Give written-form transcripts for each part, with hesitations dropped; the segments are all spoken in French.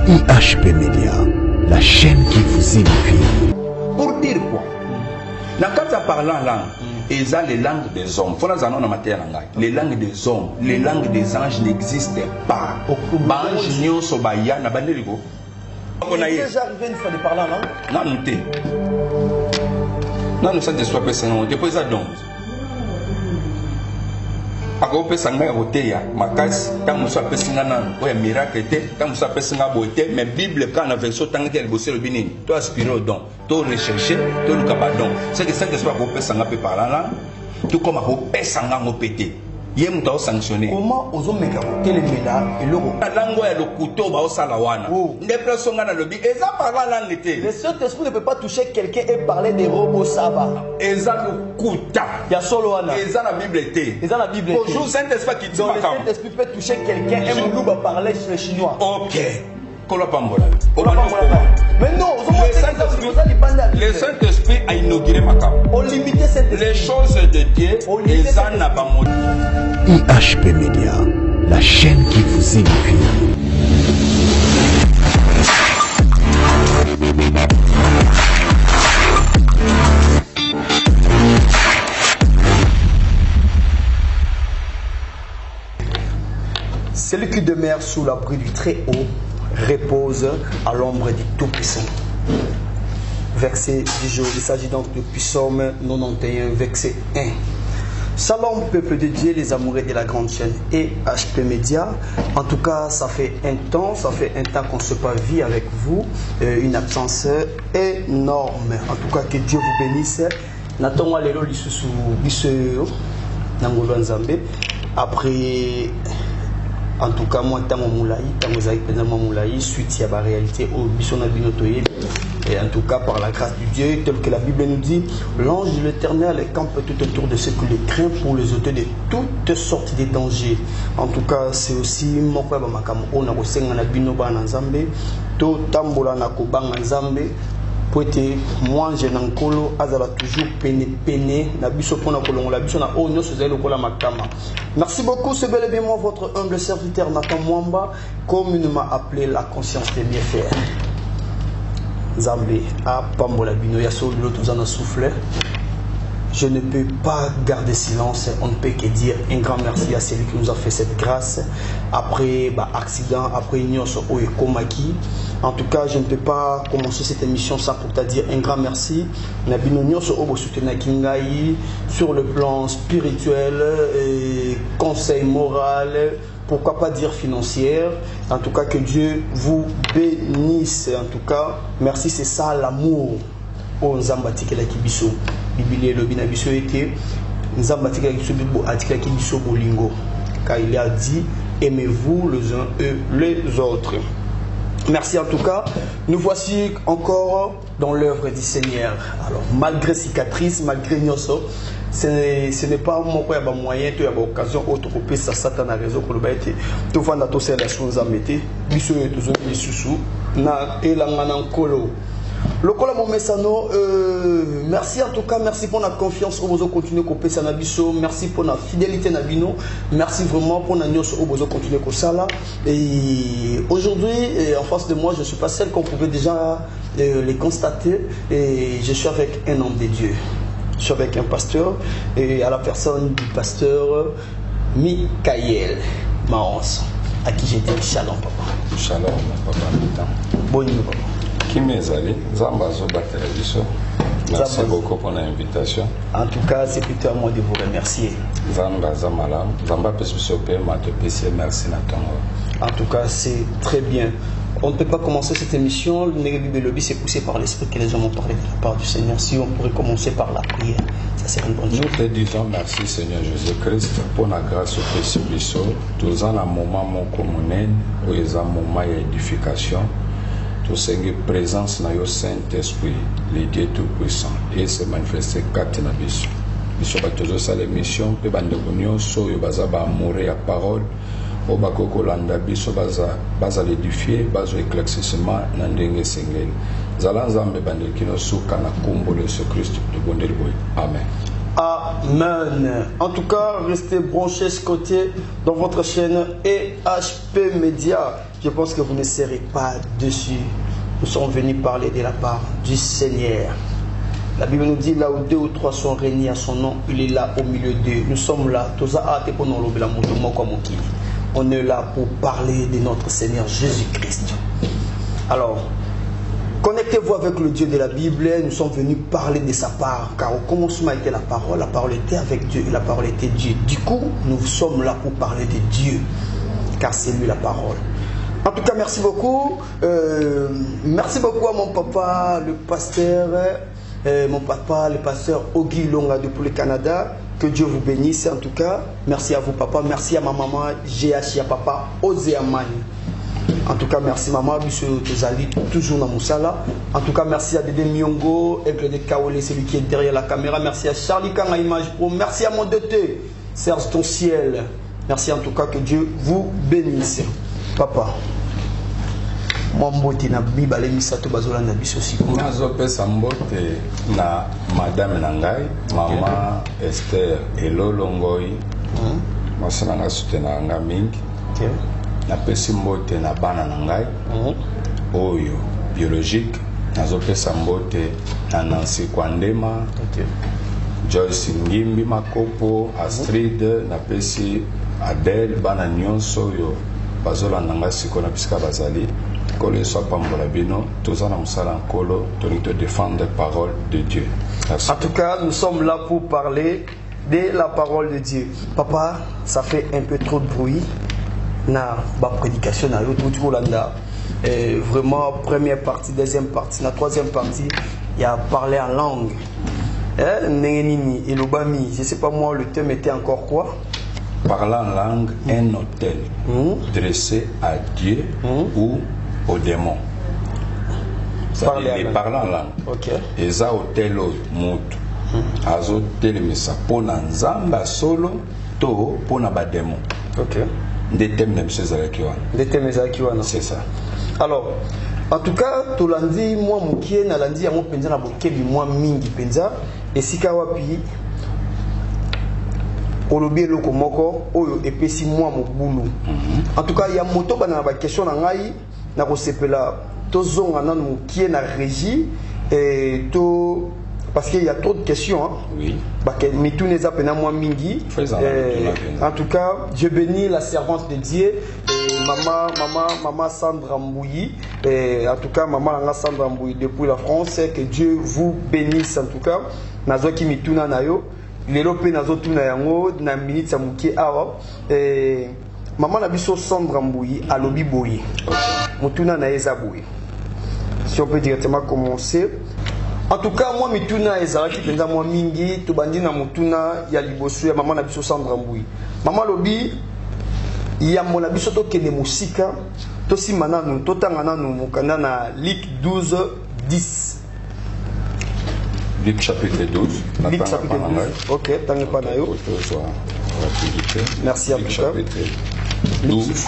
IHP Média, la chaîne qui vous édifie. Pour dire quoi? Quand tu parles en langue, ils ont les langues des hommes. Les langues des hommes, les langues des anges n'existent pas. Il est déjà arrivé une fois de parler en langue. Non, nous t'es. Non, nous sommes des soins personnes. Depuis ça donc. Ako pesa ngai roteya makasi tango so pesa ngana o miracle te tango so pesa ngabo te mais bible quand la version tango tel bosser le binini to aspirer au don to rechercher to le kabadon c'est que ça que soit ko pesa ngape par là tout comme ko pesa ngamo pété yé muta o sanctionner comment ozo meka ko le meda et le lango ya le couteau ba o sala wana ne presso ngana lobi eza par là langue te le Saint-Esprit ne peut pas toucher quelqu'un et parler des robots saba eza le kuta ya solo wana eza la bible te eza la bible bonjour Saint-Esprit qui dit le Saint-Esprit peut toucher quelqu'un et Moulou va parler sur le chinois. OK. Kolapambola. Mais non, le Saint-Esprit a inauguré ma cam. On limitait cette les choses de Dieu et ça n'a pas monté. IHP Média, la chaîne qui vous édifie. Celui qui demeure sous l'abri du Très-Haut repose à l'ombre du Tout-Puissant. Verset du jour, il s'agit donc de Psaume 91, verset 1. Shalom, peuple de Dieu, les amoureux de la grande chaîne et HP Média. En tout cas, ça fait un temps qu'on se vie avec vous, une absence énorme. En tout cas, que Dieu vous bénisse. Natongwa lelo lisusu biso nangolo nzambe. Après en tout cas moi tango moulaï tango zaki pendant moulaï suite à la réalité au bisona binotoye et en tout cas par la grâce du Dieu tel que la Bible nous dit l'ange de l'Éternel campe tout autour de ceux qui les craignent pour les ôter de toutes sortes de dangers. En tout cas c'est aussi moko ba makam ona kosenga na bino ba na nzambe to tambola na kobanga nzambe poete moi je nankolo azala toujours pene na biso pona kolongola biso na onyo sozali lokola makama. Merci beaucoup, c'est bel et bien moi votre humble serviteur Nathan Mwamba, comme il m'a appelé la conscience des bienfaits. Zambé a pambola bino ya so l'autre vous en a soufflé. Je ne peux pas garder silence, on ne peut que dire un grand merci à celui qui nous a fait cette grâce. Après accident, après Nyos Oekomaki. En tout cas, je ne peux pas commencer cette émission sans pour te dire un grand merci. Nabino Nyos Obosutenakingai sur le plan spirituel, et conseil moral, pourquoi pas dire financière. En tout cas, que Dieu vous bénisse. En tout cas, merci, c'est ça l'amour. Oh Nzambati la kibiso Bible le binabiso était Nzambati la kibiso bolingo car il a dit aimez-vous les uns et les autres. Merci en tout cas. Nous voici encore dans l'œuvre du Seigneur. Alors malgré cicatrices, malgré nyoso, ce n'est pas mon moyen, tu as l'occasion autre que ça Satan a raison pour le baïté. Tu vois na to c'est la chose à mettre. Biso et tous les sous na elangana kolo. Lokola Momesano, merci en tout cas, merci pour la confiance au besoin continuer couper Sanabiso, merci pour la fidélité Nabino, merci vraiment pour la nios au besoin continuer Kosala. Et aujourd'hui, en face de moi, je ne suis pas celle qu'on pouvait déjà les constater, et je suis avec un homme de Dieu. Je suis avec un pasteur, et à la personne du pasteur Michael Maons, à qui j'ai dit shalom papa. Shalom papa. Bon nuit papa. Merci beaucoup pour l'invitation. En tout cas, c'est plutôt à moi de vous remercier. En tout cas, c'est très bien. On ne peut pas commencer cette émission. Le Bible Lobby s'est poussé par l'Esprit que les hommes ont parlé de la part du Seigneur. Si on pourrait commencer par la prière, ça serait une bonne chose. Nous te disons merci Seigneur Jésus-Christ pour la grâce au Christ. Tous en un moment mon commun, où il y a un moment d'édification. Tout Seigneur présence dans le Saint-Esprit, le Dieu Tout-Puissant, et se manifester quatre na biso. Biso ba toujours ça l'émission, pe bande konyo so yo baza ba mourir à parole, o ba kokolanda biso baza l'édifier, baza éclaircissement na ndenge sengeli. Zala nzambe bande kino suka na kombo de ce Christ de bondel boy. Amen. Amen. En tout cas, restez branchés ce côté dans votre chaîne EHP Média. je pense que vous ne serez pas dessus. Nous sommes venus parler de la part du Seigneur. La Bible nous dit là où 2 ou 3 sont réunis à son nom, il est là au milieu d'eux. Nous sommes là. On est là pour parler de notre Seigneur Jésus-Christ. Alors, connectez-vous avec le Dieu de la Bible. Nous sommes venus parler de sa part. Car au commencement était la parole était avec Dieu et la parole était Dieu. Du coup, nous sommes là pour parler de Dieu. Car c'est lui la parole. En tout cas, merci beaucoup. Merci beaucoup à mon papa, le pasteur. Le pasteur Ogi Longa depuis le Canada. Que Dieu vous bénisse en tout cas. Merci à vous papa. Merci à ma maman GH, à papa Ozeamani. En tout cas, merci maman. Toujours dans Moussala. En tout cas, merci à Dédé Miongo, Aigle de Kaolé, celui qui est derrière la caméra. Merci à Charlie Kanga Image Pro. Merci à mon DT, Serge Ton Ciel. Merci en tout cas, que Dieu vous bénisse. Papa. Mbote na bibale misato bazola na biso sikoyo. Nazopesa mbote na madame na ngai, mama Esther Elolongoi. Masananga sutena nga mingi. Napesi mbote na bana na ngai. Oyo biologique. Nazopesa mbote na Nancy Kwandema. Joyce Ngimbi Makopo, Astrid, napesi Adele bana nyonso yo bazola nanga siko na pisika bazali. Kolo soit pambola bino, tozana musala nkolo, toni te défendre la parole de Dieu. Merci. En tout cas, nous sommes là pour parler de la parole de Dieu. Papa, ça fait un peu trop de bruit. Na ba prédication na yoto Holanda. Vraiment première partie, deuxième partie, la troisième partie, il y a parlé en langue. Nengenini et l'obami, je sais pas moi, le thème était encore quoi? Parler en langue, un hôtel dressé à Dieu ou au démon. Parler en langue. Ok. Et ça hôtel au mutu. Azo telemisa pona nzamba solo to pona ba démon. Ok. Des thèmes de ces Akiwana. Des thèmes de Akiwana. C'est ça. Alors, en tout cas, tout lundi, moi mukie na lundi à mon penza na bokebi moi mingi penza et sika wapi olobi eloko moko oyo epesi moi mobulu. En tout cas, il y a moto bana ba question na ngai na ko sepela tozonga nanu mukie na régie et to parce qu'il y a trop de questions. Hein. Oui. En tout cas, je bénis la servante de Dieu, maman Sandra Mbouyi. En tout cas, maman Sandra Mbouyi depuis la France. Que Dieu vous bénisse en tout cas. Nazoki mituna nayo. L'Europe nazo tuna yango na minute sa mukie awa. Maman nabiso Sandra Mbouyi alobi boyi. Mutuna na eza boyi. Si on peut directement commencer. En tout cas, moi, mituna ezalaki penza moi mingi, to bandi na mutuna ya liboso ya maman na biso Sandra Mbouyi. Maman lobi ya mona biso to kende musika, to simana nu, to tanga nanu mukanda na Luc 12:10. Luc chapitre 12. Luc chapitre 12. OK, tanga pa na yo. Merci à vous. Luc chapitre 12.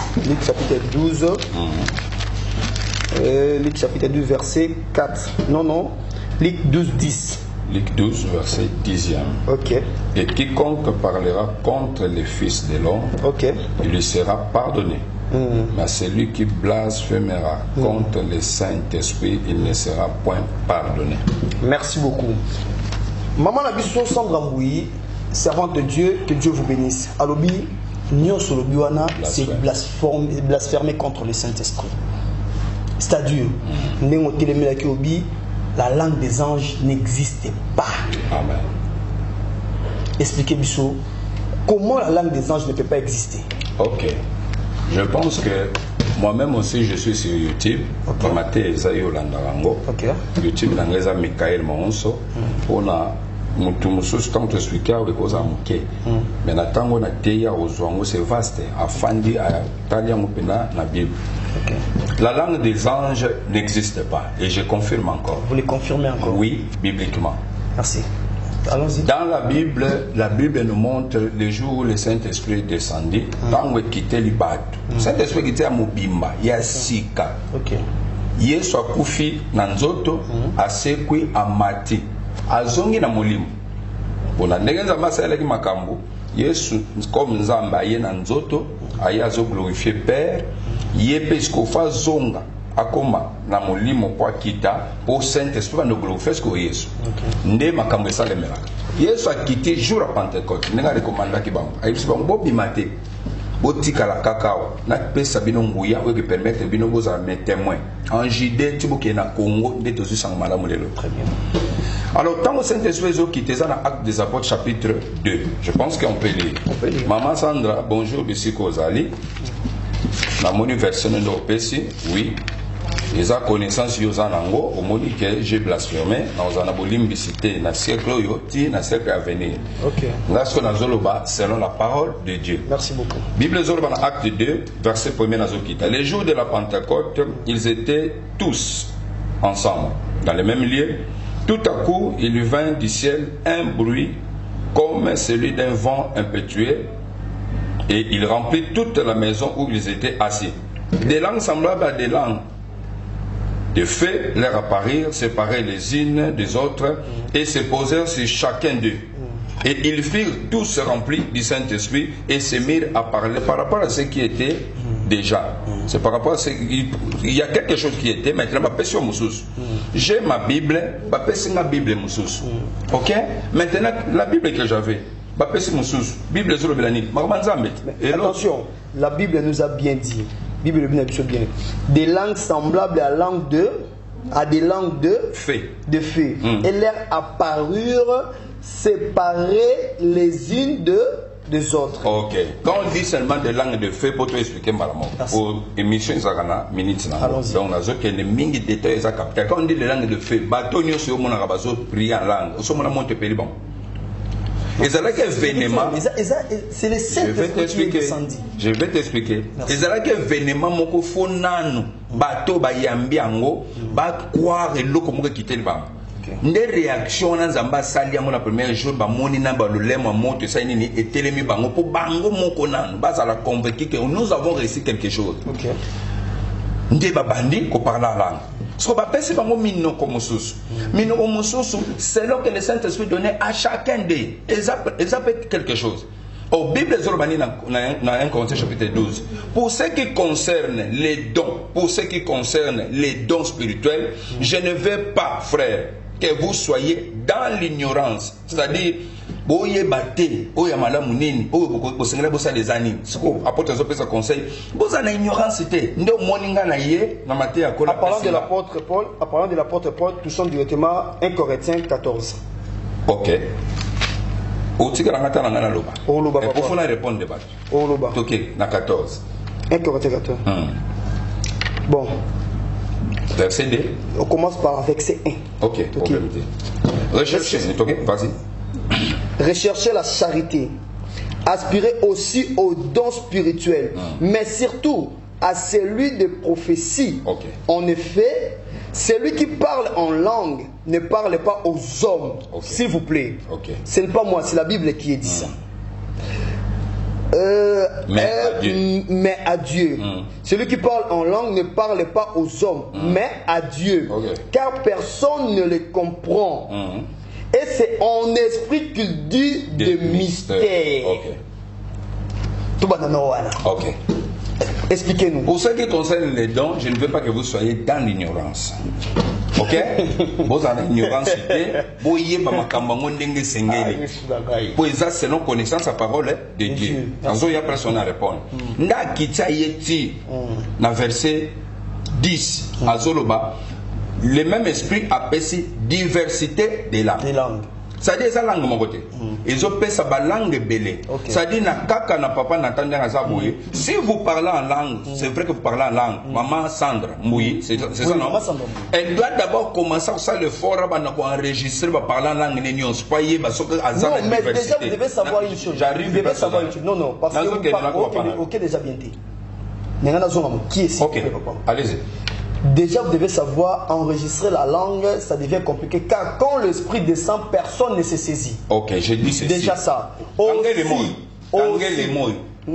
Luc chapitre 12 verset 4. Non. Luc 12:10. Luc 12, verset 10e. Ok. Et quiconque parlera contre les fils de l'homme, il lui sera pardonné. Mais celui qui blasphémera contre le Saint-Esprit, il ne sera point pardonné. Merci beaucoup. Maman Nabiso Sandra Mbouyi, servante de Dieu, que Dieu vous bénisse. Alobi, Nyos Olobiwana, c'est blasphémer contre le Saint-Esprit. C'est-à-dire, la langue des anges n'existe pas. Amen. Expliquez Bissot, comment la langue des anges ne peut pas exister? Ok. Je pense que moi-même aussi je suis sur YouTube. YouTube l'anglaise Michael Monso. On a mutu mususu tant expliquer avec muke. Mais na tango na teya ozwango c'est vaste. Afandi a talia mupena na Bible. La langue des anges n'existe pas et je confirme encore. Vous le confirmez encore? Oui, bibliquement. Merci. Allons-y. Dans la Bible nous montre les jours où le Saint-Esprit descendit, tant qu'il quittait le bateau. Le Saint-Esprit quittait à Mobimba, il y a Sika. Ok. Yesu akufi na nzoto, asekwi amati. Azongi na mulimu. Bona ndenge nzamba salaki makambo. Yesu comme nzamba ye na nzoto, aya zo glorifier Père. Yepesco fa zonga akoma na molimo kwa kita au Saint-Esprit va nous glorifier ce que Yesu. Nde makambo esalemela. Yesu a quitté jour à Pentecôte. Nenga recommanda ki bango. Ayebisi bango bobimate. Botika la cacao. Na pesa bino nguya ou que permettre bino boza mes témoins. En Judée, tu boke na Congo, nde tozu sang malamu lelo. Très bien. Alors, tant que Saint-Esprit est quitté dans l'Acte des Apôtres, chapitre 2, je pense qu'on peut lire. Maman Sandra, bonjour, Bissiko Zali. La moni version de l'OPC, oui. Les connaissances Yozanango, au moni que j'ai blasphémé, dans un abolimbicité, dans le siècle yoti, dans le siècle à venir. Ok. Là, ce qu'on a zoloba, selon la parole de Dieu. Merci beaucoup. Bible zoloba, acte 2, verset 1er, Nazokita. Les jours de la Pentecôte, ils étaient tous ensemble, dans le même lieu. Tout à coup, il lui vint du ciel un bruit comme celui d'un vent impétueux, et il remplit toute la maison où ils étaient assis. Des langues semblables à des langues de feu leur apparurent, séparées les unes des autres, et se posèrent sur chacun d'eux. Et ils furent tous remplis du Saint-Esprit et se mirent à parler par rapport à ce qui était déjà. C'est par rapport à ce il y a quelque chose qui était, maintenant, j'ai ma Bible, ma Bible, ok? Maintenant, la Bible que j'avais, Bible attention, la Bible nous a bien dit, Bible bien. Des langues semblables à des langues de feu. Et leur apparurent séparées les unes des autres. Ok. Quand on dit seulement des langues de feu, pour te expliquer malamment. Pour émission Zagana, minutes. Donc, on a que les mingi détails à capter. Quand on dit les langues de feu, bateau n'y a sur mon arabazo prier en langue. Au sommet de monte pays bon. Et c'est là que vénément. C'est les sept qui descendent. Je vais t'expliquer. Et c'est là que vénément, mon cofo nano, bateau bayambi ango, ba croire et l'eau comme quitter le bam. Des réactions dans Zamba Salia, mon premier jour, ba moni na ba le lait, ma monte, ça ni et télémi bango pour bango mon conan, bas à la convaincu que nous avons réussi quelque chose. Ok. Ndé ba bandi ko parle la langue. Ce qu'on appelle c'est bango mino comme sous. Mino comme sous, c'est là que le Saint-Esprit donnait à chacun d'eux. Ils appellent quelque chose. Au Bible Zorobani dans 1 Corinthiens chapitre 12. Pour ce qui concerne les dons spirituels, je ne veux pas, frère, que vous soyez dans l'ignorance. C'est-à-dire, boye baté, oya malamu nini, oyo bosengela bosa les années. Siko apôtre zo pesa conseil, bosa na ignorance té, ndo moninga na ye na maté ya kola. Parlant de l'apôtre Paul, touchons directement 1 Corinthiens 14. OK. Otika na ngata na ngana loba. Oloba. Et pour faut répondre débat. Oloba. OK, na 14. 1 Corinthiens 14. Bon. Verset 2. On commence par verset 1. OK. Recherchez, vas-y. Recherchez la charité. Aspirez aussi aux dons spirituels, mais surtout à celui de prophétie. En effet, celui qui parle en langue ne parle pas aux hommes, s'il vous plaît. Ce n'est pas moi, c'est la Bible qui dit ça. Mais à Dieu. Celui qui parle en langue ne parle pas aux hommes, mais à Dieu. Car personne ne le comprend. Et c'est en esprit qu'il dit des mystères. Tout OK. Expliquez-nous. Pour ce qui concerne les dons, je ne veux pas que vous soyez dans l'ignorance. OK? Vous en ignorance, vous y êtes pour ça, selon connaissance la parole de Dieu. Il y a personne à répondre. N'a quitté yeti dans verset 10 à Zoloba, le même esprit appelle diversité des langues. C'est-à-dire ça langue mon côté. Ils ont fait ça langue belé. C'est-à-dire na kaka na papa n'entendait à ça bouillir. Si vous parlez en langue, c'est vrai que vous parlez en langue. Maman Sandra Mouyi, c'est ça non? Elle doit d'abord commencer ça le fort à enregistrer va parler en langue n'ayons pas y non, mais déjà vous devez savoir une chose. J'arrive. Vous devez savoir une chose. Non, parce que vous parlez. OK, déjà bien dit. Qui est-ce? OK. Allez-y. Déjà, vous devez savoir enregistrer la langue, ça devient compliqué. Car quand l'esprit descend, personne ne se saisit. OK, je dis ceci. Déjà ça. Les mots.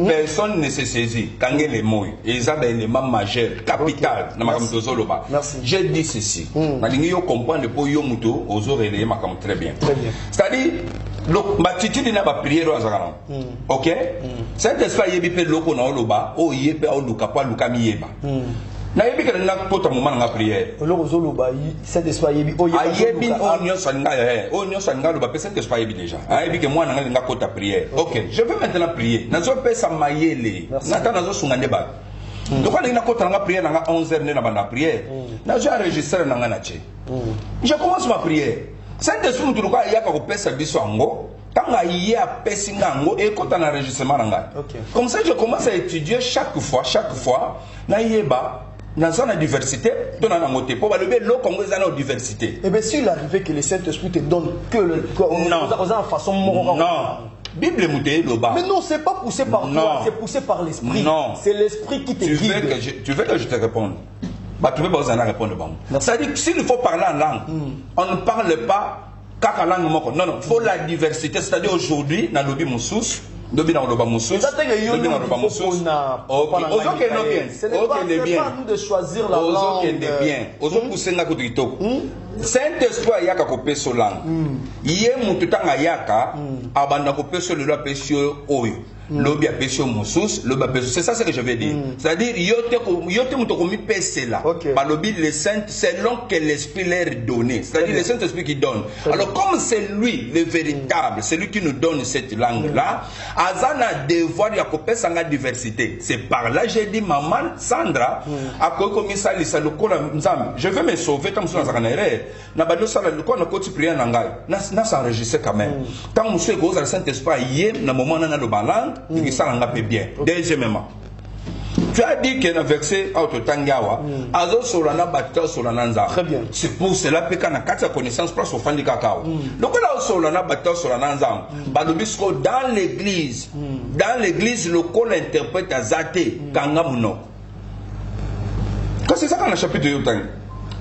Personne ne se saisit. Quand les mots, ils ont un élément majeur, capital. Merci. Je dis ceci. Vous comprenez pour Yomuto, aux oreilles, très bien. Très bien. C'est-à-dire, L'attitude n'a pas prière à Zagaran. Ok? Saint-Esprit a yébi loko na oloba, o yépe o luka pa luka mi yeba. Na yébi que na pota moment na prière. Loko zoloba, Saint-Esprit a yébi o yébi o nyo sanga o nyo sanga loba pe Saint-Esprit yébi déjà. A yébi que moi na nga pota prière. Ok, je vais maintenant prier. Nazo pe sa mayele. Nata nazo sungande ba. Donc on a kota na prière na 11h na bana prière. Nazo enregistrer na nga na che. Je commence ma prière. Saint-Esprit muturuka yaka ko pesa biso ango. Quand il y a Pessingango et quand on a enregistrement, comme ça je commence à étudier chaque fois, na yeba, dans la diversité, dans la moté, pour le l'eau comme vous avez diversité. Et bien s'il arrivait que le Saint-Esprit te donne que le façon non. Bible mouté loba. Mais non, c'est pas poussé par toi, c'est poussé par l'esprit. Non. C'est l'esprit qui te guide. Tu veux que je te réponde? Bah tu veux pas oser répondre bon. C'est-à-dire que s'il faut parler en langue, on ne parle pas. Non, non, il faut la diversité. C'est-à-dire aujourd'hui, dans le lobby Moussous, lobby dans le lobby Moussous, lobby dans le lobby Moussous. Ce n'est pas à nous de choisir la langue. Saint-Esprit yaka kopé sur langue. Yé mututanga yaka, abanda kopé sur le lobby oyo. Lobby apesio Moussous, lobby apesio. C'est ça ce que je veux dire. C'est-à-dire yote mutokomi pese là. Par lobby le Saint selon que l'Esprit leur donné. C'est-à-dire le Saint-Esprit qui donne. Alors comme c'est lui le véritable, c'est lui qui nous donne cette langue là, azana devoir ya kopé sanga diversité. C'est par là j'ai dit maman Sandra a komi salisa lokola nzambe. Je vais me sauver comme ça dans erreur. Na bado sala lokola na koti prière na ngai. Na s'enregistrer quand même. Tant monsieur ko za Saint-Esprit yé na moment na lo balang. Bien. Deuxièmement, tu as dit que dans le verset Autotangawa, Azo Solana Bata Solananza. Très bien. C'est pour cela que quand on a 4 connaissances, place au fan du cacao. Donc là, Solana Bata Solananza, Balobisco dans l'église, le col interprète à Zate, Kangamuno. Quand c'est ça qu'on a chapitre de Yotang.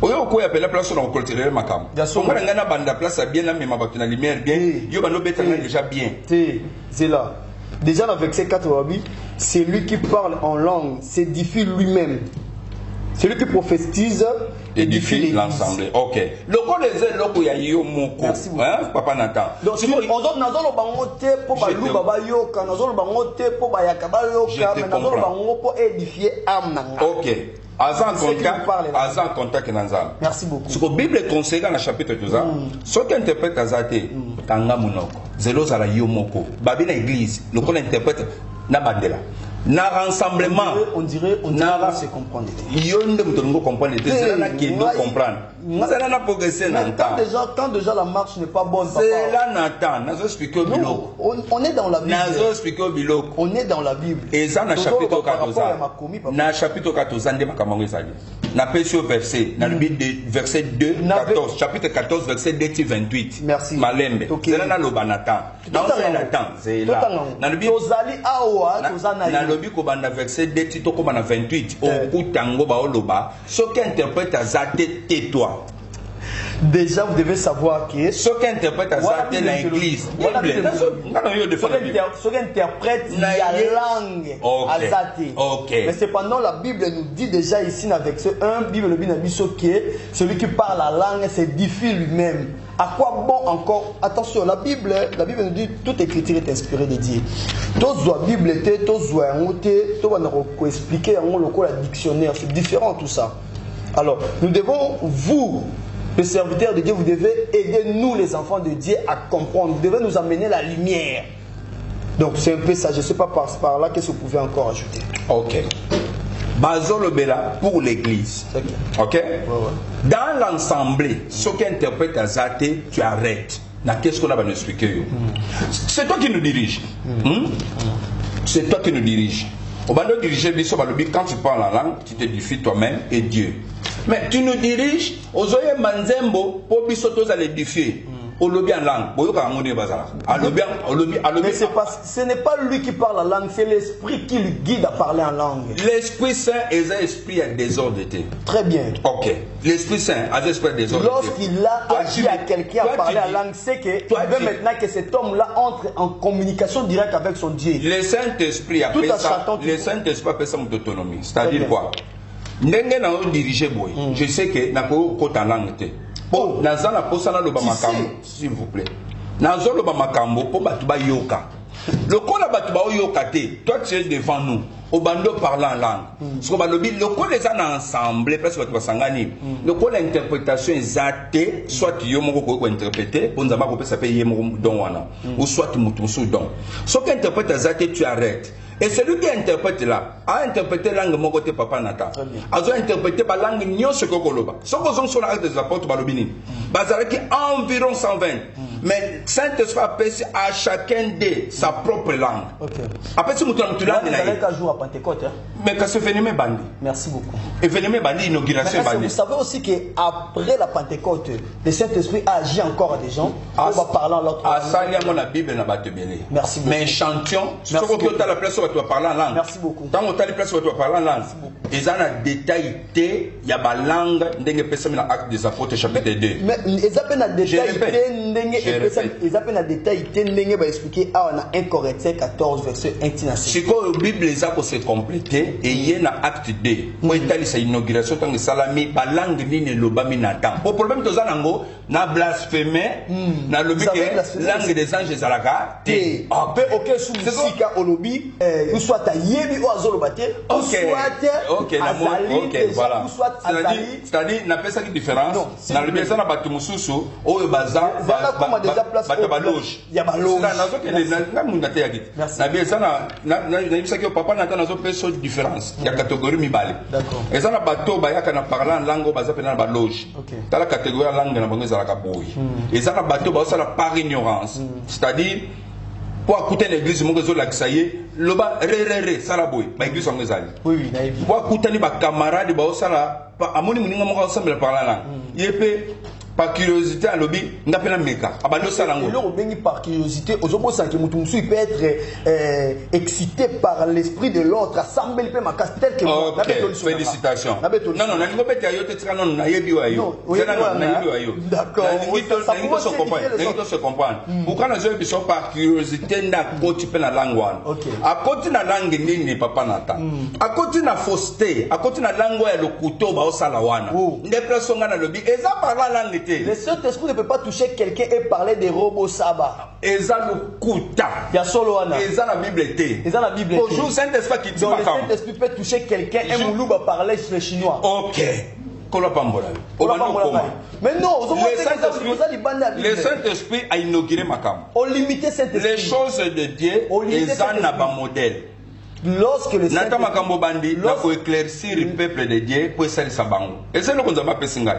Oyo ko appelle la place on culturel makam. On va ngana banda place bien na mais ma batuna lumière bien. Yo bano betanga déjà bien. C'est là. Déjà dans verset 4, c'est lui qui parle en langue, s'édifie lui-même. C'est lui qui prophétise, édifie l'ensemble. Ok. Le col les loko ya yo moko. Merci beaucoup. Hein, Papa Nathan. Donc on donne nazolo bangote pour balou baba yoka, nazolo bangote pour bayaka ba yoka, mais nazolo bango pour édifier âme nanga. Ok. Azan contact Nanzam. Merci beaucoup. Ce que la Bible conseille dans le chapitre 12, ce qui interprète Azate, Tanga Munoko, Zelo Zala Yomoko, Babi na église, le qu'on interprète Nabandela. Na rassemblement, on dirait se comprendre. Yonde Moutongo comprendre, c'est là qui nous comprendre. C'est là pour progresser quand déjà la marche n'est pas bonne. C'est là Nathan, nous expliquer au biloko. On est dans la Bible. Nous expliquer au biloko. On est dans la Bible. Et ça dans chapitre 14. Dans chapitre 14 ande makamango ezali. Na pesio verset, dans le Bible verset 2 14, chapitre 14 verset 2 28. Merci. Malembe. C'est là le Nathan. Dans Nathan, c'est là. Dans le Bible tozali awa tozana lobi ko banda verset 2 tito ko bana 28 okutango ba oloba ce qui interprète Azate tais-toi. Déjà vous devez savoir que ce qui interprète Azate l'église ce qui interprète la langue Azate. Mais cependant la Bible nous dit déjà ici dans verset 1 Bible le binabiso que celui qui parle la langue s'édifie lui-même. À quoi bon encore? Attention, la Bible nous dit toute écriture est inspirée de Dieu. Tous la Bible était, tous on expliquer la dictionnaire, c'est différent tout ça. Alors, nous devons, vous, les serviteurs de Dieu, vous devez aider nous, les enfants de Dieu, à comprendre. Vous devez nous amener la lumière. Donc, c'est un peu ça. Je ne sais pas par là, qu'est-ce que vous pouvez encore ajouter? Ok. Bazolo Bella pour l'église. Ok? Dans l'ensemble, ce qui interprète Azate, tu arrêtes. Qu'est-ce qu'on va nous expliquer? C'est toi qui nous dirige. C'est toi qui nous dirige. Au bas de diriger, quand tu parles en langue, tu t'édifies toi-même et Dieu. Mais tu nous diriges, aux oeufs manzembo, pour bisotos à l'édifier. Au lobby en langue. Mais ce n'est pas lui qui parle en langue, c'est l'esprit qui lui guide à parler en langue. L'Esprit Saint est un esprit à désordonné. Très bien. Ok. L'Esprit Saint a un esprit à désordonné. Lorsqu'il a agi à quelqu'un à parler en langue, c'est que tu veux maintenant que cet homme-là entre en communication directe avec son Dieu. Le Saint-Esprit appelle ça. Le Saint-Esprit appelle ça mon autonomie. C'est-à-dire quoi? Je sais que n'a pas en langue. Oh, s'il vous plaît. nazolo ba makambo po batu ba yoka lokola batu ba yoka te toi tu es devant nous au bando parlant en langue ce qu'on va le dire lokola les en ensemble presque batu basangani lokola interprétation exacte soit yo moko ko interpréter pour nzamba ko pesa pe ye moko don wana ou soit mutu sou don ce qui interprète exacte tu arrêtes. Et celui qui interprète là, a interprété la langue mokote papa Nathan. A interprété la langue nyonso kokoloba. Ce qu'on sur l'acte des apôtres balobini. Bazaraki environ 120. Mais Saint-Esprit appelle à chacun de sa propre langue. Après ce mouton tu langue là. Un jour à Pentecôte. Mais quand ce phénomène bandi. Merci beaucoup. Et phénomène bandi inauguration bandi. Vous savez aussi que après la Pentecôte, le Saint-Esprit agit encore à des gens. On va parler en l'autre. À ça il y a mon la Bible na batebele. Merci beaucoup. Mais chantion, ce que tu as la place où tu vas parler en langue. Merci beaucoup. Tant que tu as la place où tu vas parler en langue. Et ça a détaillé il y a ma langue ndenge pesa dans acte des apôtres chapitre 2. Mais ils appellent à détail ils appellent à détail ndenge va expliquer on a 1 Corinthiens 14 verset 1 tina 6. Si quoi Bible les a pour se compléter et il y a na acte 2. Moi étali sa inauguration tant que salami ba langue ni lobami na temps. Au problème toza nango na blasphémer na lobi que langue des anges zalaka té. Ah ben OK sous sika olobi ou soit ta yebi ou azolobate ou soit azali voilà. C'est-à-dire na pesa qui différence na lobi ça na batu mususu oyo baza ba loge. Il y a ba loge. Na munda te yakit. Na bien ça na yebisa que papa na tana zo peso différence. Il y a catégorie mibale. D'accord. Et ça na bato ba yaka na parler en langue baza pena ba loge. Dans la catégorie langue na bango zalaka boy. Et ça na bato ba ça la par ignorance. C'est-à-dire pour écouter l'église mon réseau l'axaye loba re ça la boy ba église ngo zali. Oui na yebi. Pour écouter ni ba camarade ba ça la amoni muninga mo ensemble parler en langue. Yepe par curiosité à lobby n'appelle meka abalo salango le bengi par curiosité ozobo sanki mutu musu peut être excité par l'esprit de l'autre assemblée pe makas tel que OK félicitations non na ningo beti ayo te tsaka non na yebi wa yo na yebi wa yo d'accord ningo se comprendre pourquoi na zo biso par curiosité na koti pe na langue wana a koti na langue nini papa nata a koti na fausseté a koti na langue ya lokuto ba osala wana ndepresso ngana lobi eza par la langue. Le Saint-Esprit ne peut pas toucher quelqu'un et parler des robots sabbat. Eza le kuta. Ya solo wana. Eza la Bible té. Eza la Bible té. Bonjour Saint-Esprit qui dit. Donc le Saint-Esprit peut toucher quelqu'un et Moulou va parler le chinois. OK. Kolapambola. Mais non, le Saint-Esprit a inauguré Makam. On limitait Saint-Esprit. Les choses de Dieu, eza na ba modèle. Lorsque le Nata makambo bandi na ko éclaircir le peuple de Dieu pour ça sabango. Et c'est le qu'on va passer ngai.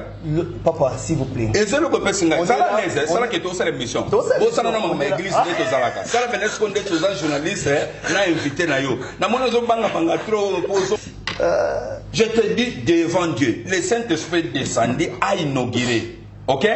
Papa s'il vous plaît. Et c'est le qu'on passe ngai. Ça la l'aise, ça la que to ça l'émission. Bo ça na ma église de to zalaka. Ça la venez qu'on de to journaliste na invité na yo. Na mona zo banga trop poso. Je te dis devant Dieu, le Saint-Esprit descendu a inauguré. OK?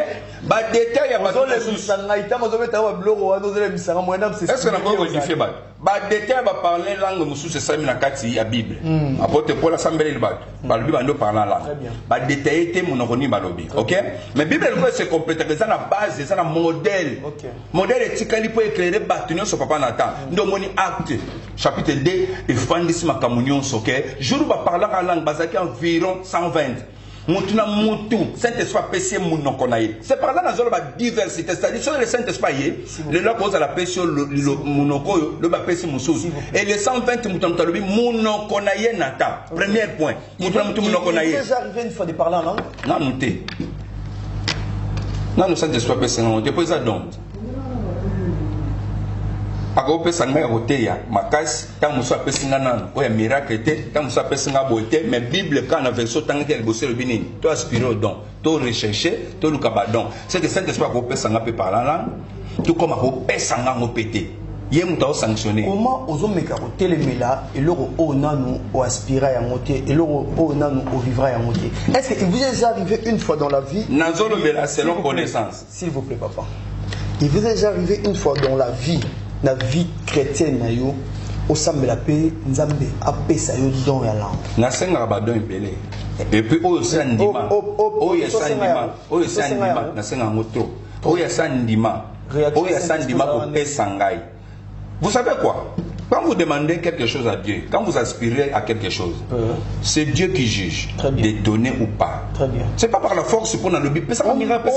Ba détail ya bato sangaita mazobeta wa bloko wa nozele misanga mwenda msisi. Est-ce que na ko modifier ba? Ba détail ba parler langue mususu sami na kati ya Bible. Apôtre Paul assemblé le bato. Ba lobi bando parler langue. Ba détail te monokoni ba lobi. OK? Mais Bible ko se complète que ça na base, ça na modèle. OK. Modèle etikali pour éclairer bato nyonso papa Nathan. Ndo moni acte chapitre 2 et fandisi makamunyon soke. Jour ba parler en langue basaki environ 120. Moutuna moutou, Saint-Esprit pèse mounokonaye. C'est par là dans la diversité, c'est-à-dire sur le Saint-Esprit, le là pose à la pèse le mounoko, le bas pèse moussous. Et les 120 moutons talobi mounokonaye nata. Premier point. Moutuna moutou mounokonaye. Il est déjà arrivé une fois de parler en langue. Non, mouté. Non, le Saint-Esprit pèse en langue. Dépose à donc. Ako pesa ngai roteya makasi tant muso apesinga nan o ya miracle te tant muso apesinga bote mais Bible quand na version tant que bosser le binini to aspirer au don to rechercher to lukaba don c'est que Saint-Esprit ako pesa nga pe parler là tout comme ako pesa nga ngo pété yé muta o sanctionner comment ozomeka ko telemela et loro o nanu o aspirer ya moté et loro o nanu o vivra ya moté est-ce que il vous est déjà arrivé une fois dans la vie nazolo bela selon connaissance s'il vous plaît papa il vous est déjà arrivé une fois dans la vie na vie chrétienne na yo osambela pe nzambe apesa yo don ya langue na senga ba don belé et puis o sandima o sandima na senga ngotro o ya sandima ko pesa ngai vous savez quoi Quand vous demandez quelque chose à Dieu, quand vous aspirez à quelque chose, c'est Dieu qui juge de donner ou pas. Très bien. C'est pas par la force pour le but. On ne peut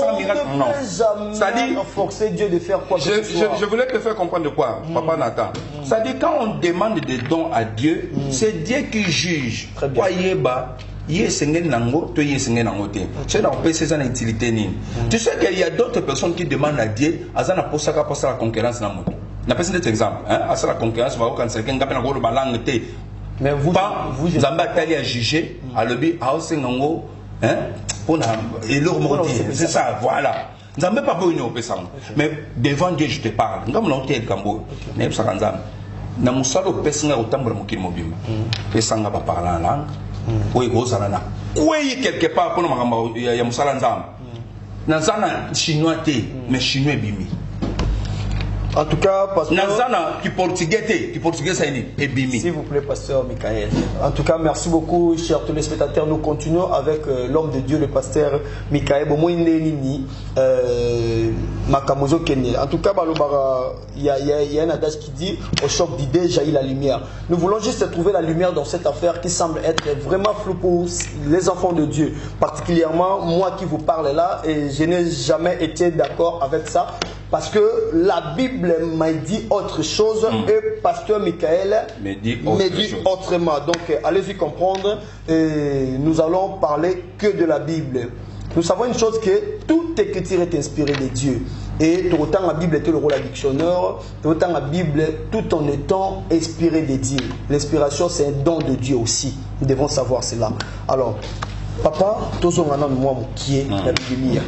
jamais forcer Dieu de faire quoi que ce soit. Je voulais te faire comprendre de quoi, Papa Nathan. C'est-à-dire quand on demande des dons à Dieu, c'est Dieu qui juge. Très bien. Tu sais qu'il y a d'autres personnes qui demandent à Dieu, à la concurrence. Na pesi cet exemple, hein, à la concurrence va quand quelqu'un qui a une langue té. Mais vous Zamba tali a jugé, à l'objet housing nango, hein, pour et leur monter. C'est ça, voilà. Zamba pas beau une opération. Mais devant Dieu je te parle. Ngam na hotel kambo. Ne ça kanzam. Na musalo pesinga utambura mukiri mobimba. Pesanga ba parler en langue. Oui, ozala na. Oui, quelque part pour makamba ya musala nzam. Na zana chinois té, mais chinois bimi. En tout cas, pasteur, s'il vous plaît, pasteur Michael. En tout cas, merci beaucoup, chers téléspectateurs. Nous continuons avec l'homme de Dieu, le pasteur Michael. Makamozo Kenya. En tout cas, il y a un adage qui dit au choc d'idées jaillit la lumière. Nous voulons juste trouver la lumière dans cette affaire qui semble être vraiment floue pour les enfants de Dieu. Particulièrement moi qui vous parle là, et je n'ai jamais été d'accord avec ça. Parce que la Bible m'a dit autre chose et pasteur Michael me dit autrement. Donc allez-y comprendre. Et nous allons parler que de la Bible. Nous savons une chose, que toute écriture est inspirée de Dieu. Et tout autant la Bible était le rôle à dictionnaire, tout autant la Bible, tout en étant inspirée de Dieu. L'inspiration, c'est un don de Dieu aussi. Nous devons savoir cela. Alors, papa, tous on a moi qui est la Bible.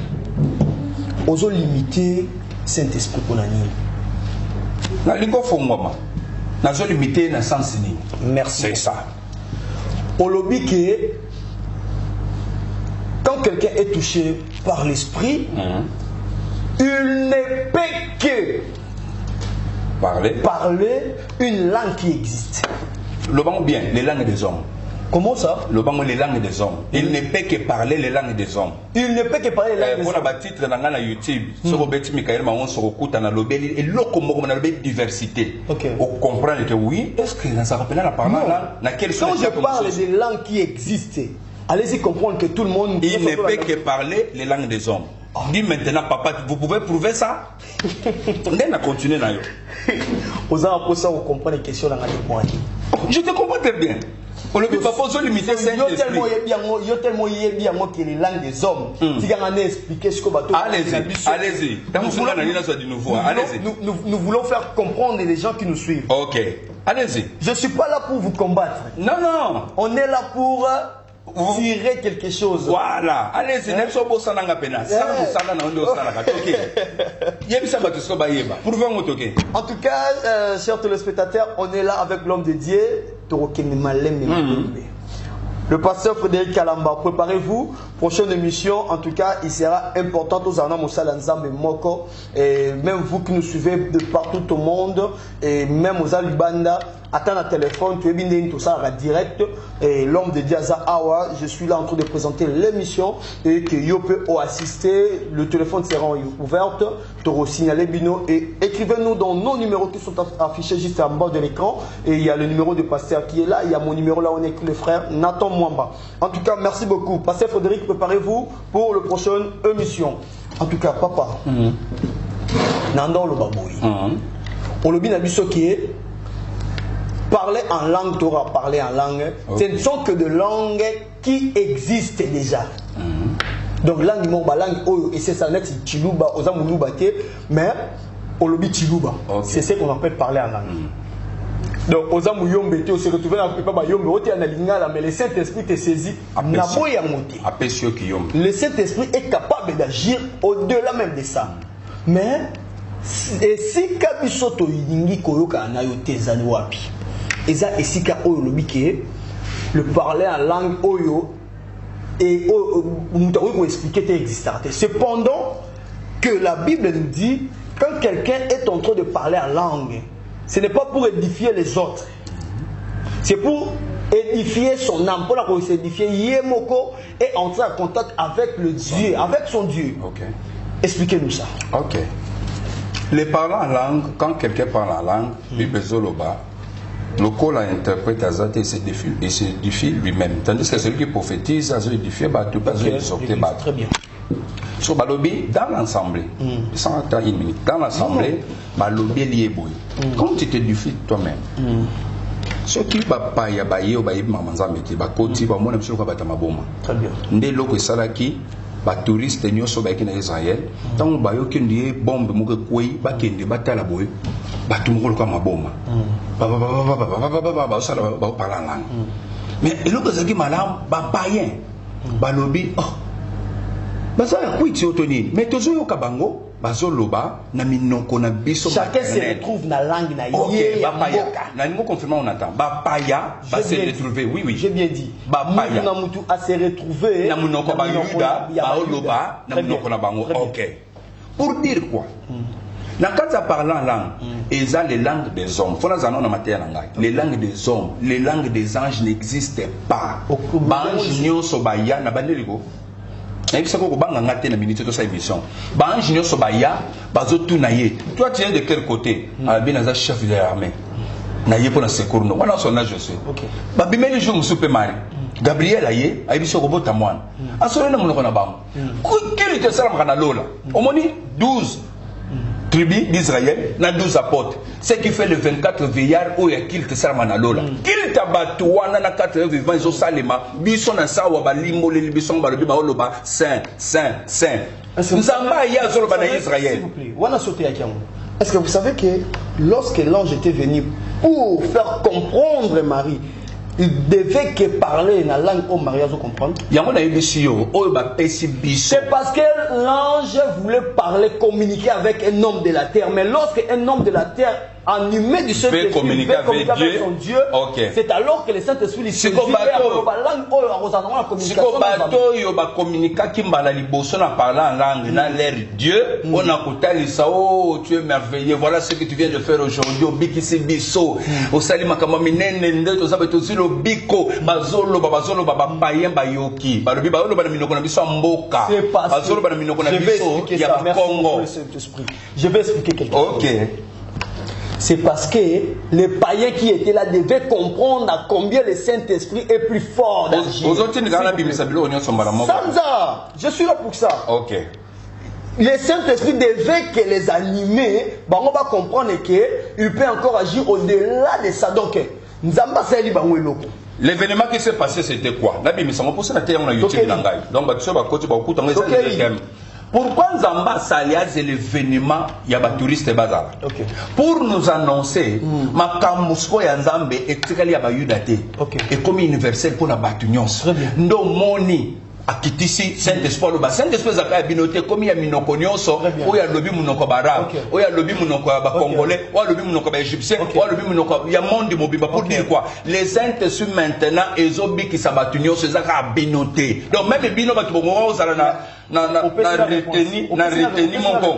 Osons limiter Saint-Esprit pour la nuit. Merci. C'est ça. Au lobby que quand quelqu'un est touché par l'esprit, il ne peut que parler une langue qui existe. Le bon bien, les langues des hommes. Comment ça? Le bango les langues des hommes. Il ne peut que parler les langues des hommes. Il ne peut que parler les langues des hommes. Pour la titre dans la YouTube, sur Robert Michael Mahon sur Okuta na lobeli et lokomo na lobeli diversité. On comprend que oui, est-ce que ça rappelle la parole là? Quand je parle des langues qui existent, allez-y comprendre que tout le monde. Il ne peut que parler les langues des hommes. Dis maintenant, papa, vous pouvez prouver ça? On a continué là. Aux gens pour ça, vous comprenez les questions dans les points. Je te comprends très bien. Pour le but, papa, vous limitez Saint-Esprit. Il y a tellement que les langues des hommes. Si on a expliqué ce que allez-y, allez-y. Nous voulons faire comprendre les gens qui nous suivent. Ok, allez-y. Je ne suis pas là pour vous combattre. Non, non. On est là pour tirer quelque chose. Voilà, allez-y. En tout cas, chers téléspectateurs, on est là avec l'homme de Dieu. Le pasteur Frédéric Kalamba, préparez-vous. Prochaine émission, en tout cas, il sera important aux Anna Moussa Lanzambe Moko. Et même vous qui nous suivez de partout au monde, et même aux Alibanda, attends un téléphone, tu es bien tout ça en direct. Et l'homme de Diaza Awa, je suis là en train de présenter l'émission et que yo peut assister. Le téléphone sera ouvert. Tu auras signalé Bino et écrivez-nous dans nos numéros qui sont affichés juste en bas de l'écran. Et il y a le numéro du pasteur qui est là. Il y a mon numéro là, on est avec le frère Nathan Mwamba. En tout cas, merci beaucoup. Pasteur Frédéric, préparez-vous pour la prochaine émission. En tout cas, papa, Nandon le babouille. On le bin qui est parler en langue, tu auras parlé en langue. Ce ne sont que de langues qui existent déjà. Donc langue langue et c'est ça net chiluba aux amuluba mais au lobby chiluba. C'est ce qu'on appelle parler en langue. Donc aux amuyombe on se retrouve dans pas yombe oti na lingala mais le Saint-Esprit te saisit na boya moté. Le Saint-Esprit est capable d'agir au-delà même de ça. Mais et si kabisoto yingi koyoka na yote zani wapi. Eza esika oyo lobike le parler en langue oyo et on expliquer existant. Cependant que la Bible nous dit quand quelqu'un est en train de parler en langue, ce n'est pas pour édifier les autres. C'est pour édifier son âme, pour la édifier Yemoko et entrer en contact avec le Dieu, avec son Dieu. Expliquez-nous ça. Ok. Les parlants en langue, quand quelqu'un parle en langue, Bible Zoloba, Le col interprète Azate et se défie lui-même. Tandis que celui qui prophétise, il édifie, Très bien. Sur Balobi, dans l'assemblée, sans attendre une minute, dans l'assemblée, Balobi est lié. Comme tu t'édifies toi-même, ce qui va pas y abayer ou bailler mamanza meti, ba koti, ba mona msio kabata maboma. Très bien. Nde loko salaki, ba touriste nyoso ba kina Israël, tant ba yo kindi bombe muke kwei, ba kindi batala boy, ba tumukolo ka maboma. Ba sala ba parla langue. Mais loko zaki malam ba païen, ba lobi, oh. Baza kwiti otoni, mais tozo yo kabango. Bazoloba na minoko na biso. Chacun se retrouve na langue na yé. Bapaya. Na ningo confirmer on attend. Bapaya va se retrouver. Oui oui. J'ai bien dit. Bapaya. Na mutu a se retrouver. Na minoko ba Yuda, baoloba na minoko na bango. OK. Pour dire quoi? Na kata parlant langue, eza les langues des hommes. Faut na na matière na ngai. Les langues des hommes, les langues des anges n'existent pas. Bange nyonso ba ya na bandeliko. Toi tu es de quel côté? Bien chef de l'armée. Naye pour la secours. Voilà son âge aussi. Babimeli jour soupe mari. Gabriel aye, aye biso robota mwana. Asole na munoko na bango. Quel était ça na lola? Omoni 12 tribus d'Israël, na 12 apôtres. Ce qui fait le 24 veillards où il y a qu'il te salma na lola. Qu'il tabatouana na 4 vivants ils ont salema. Bison na sawa balimbo le bison balobi ba oloba saint saint saint. Nzamba ya zoloba na Israël. S'il vous plaît, wana sauter à Kiamou. Est-ce que vous savez que lorsque l'ange était venu pour faire comprendre Marie, il devait que parler dans la langue au mariage pour comprendre? C'est parce que l'ange voulait parler, communiquer avec un homme de la terre. Mais lorsque un homme de la terre animé du Saint-Esprit veut communiquer avec son Dieu, c'est alors que le Saint-Esprit lui suffit à la langue la communication. On a coupé ça, oh tu es merveilleux, voilà ce que tu viens de faire aujourd'hui. Bikisi biso, au salima kamaminene ndeto zabeto zilo biko, bazolo baba payen bayoki, balobi bazolo bana minoko na biso mboka, bazolo bana minoko na biso ya Congo. Je vais expliquer quelque chose. OK. C'est parce que les païens qui étaient là devaient comprendre à combien le Saint-Esprit est plus fort d'agir. Samza, je suis là pour ça. OK. Le Saint-Esprit devait que les animer, on va comprendre qu'il peut encore agir au-delà de ça. Donc, l'événement qui s'est passé, c'était quoi? Pourquoi Nzamba Salia c'est l'événement yaba touriste bazar? Pour nous annoncer makamusko ya Nzambe etikali yaba yudate et comme universel pour la batunyos ndo moni akitisi Saint-Esprit lo ba Saint-Esprit zakaya binote comme ya minoko nyonso o ya lobi munoko bara o ya lobi munoko ba congolais o ya lobi munoko ba égyptien o ya lobi munoko ya monde mobimba pour dire quoi? Les Saint-Esprit maintenant ezobi ki sabatunyoso zakaya binote. Donc même bino ba kibongo ozala na reteni mon bon.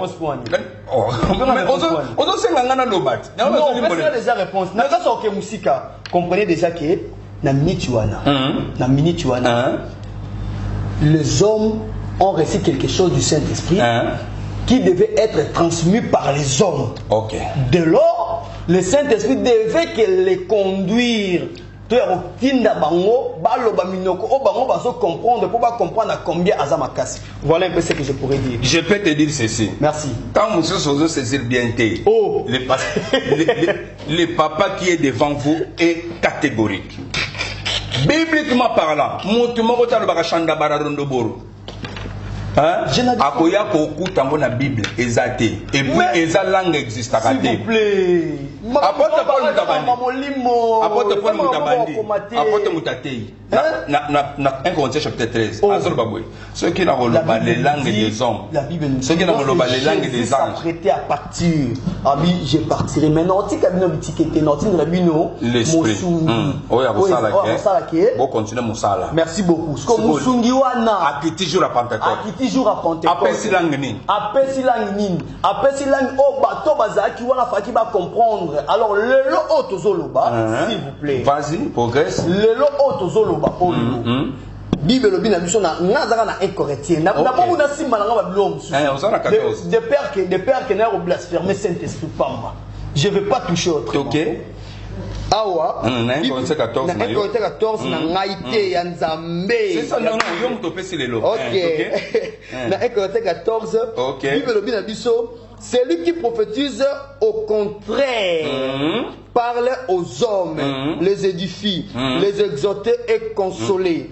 On senga ngana lobat. Non, on a déjà réponse. Na ça que musika. Comprenez déjà que na minituana. Na minituana. Les hommes ont reçu quelque chose du Saint-Esprit qui devait être transmis par les hommes. OK. Dès lors, le Saint-Esprit devait que les conduire. Voilà un peu ce que je pourrais dire. Je peux te dire ceci. Merci. Quand vous se saisir bien, le papa qui est devant vous est catégorique. Bibliquement parlant, akoya kokuta na Bible ezate et puis eza langue existe à s'il vous plaît. Apôtre Paul Mutatei na 1 Corinthiens chapitre 13 azor babwe ceux qui n'ont pas les langues des hommes, ceux qui n'ont pas les langues des anges, s'apprêter à partir abi je partirai maintenant ti kabino bitikete noti ngabino l'esprit oya bosala ke bo continuer musala. Merci beaucoup. Ce que musungi wana akiti jour à Pentecôte. Jour à Pentecôte. Apesi langue nini? Apesi langue o bato bazaki wana faki ba comprendre. Alors le lo otozoloba s'il vous plaît. Vas-y, progresse. Le lo otozoloba Bible lobi na biso na ngazaka na 1 Corinthiens. Na bobu na simba na ngaba bilom. Osana 14. De père que n'a blasphème Saint-Esprit pamba. Je vais pas toucher autre. OK. awa na 1 Corinthiens 14 na 1 Corinthiens 14 na ngaite ya nzambe. C'est ça non yo mto pesi lelo. OK. Na 1 Corinthiens 14 Bible bina biso celui qui prophétise au contraire parle aux hommes, les édifie, les exhorter et consoler.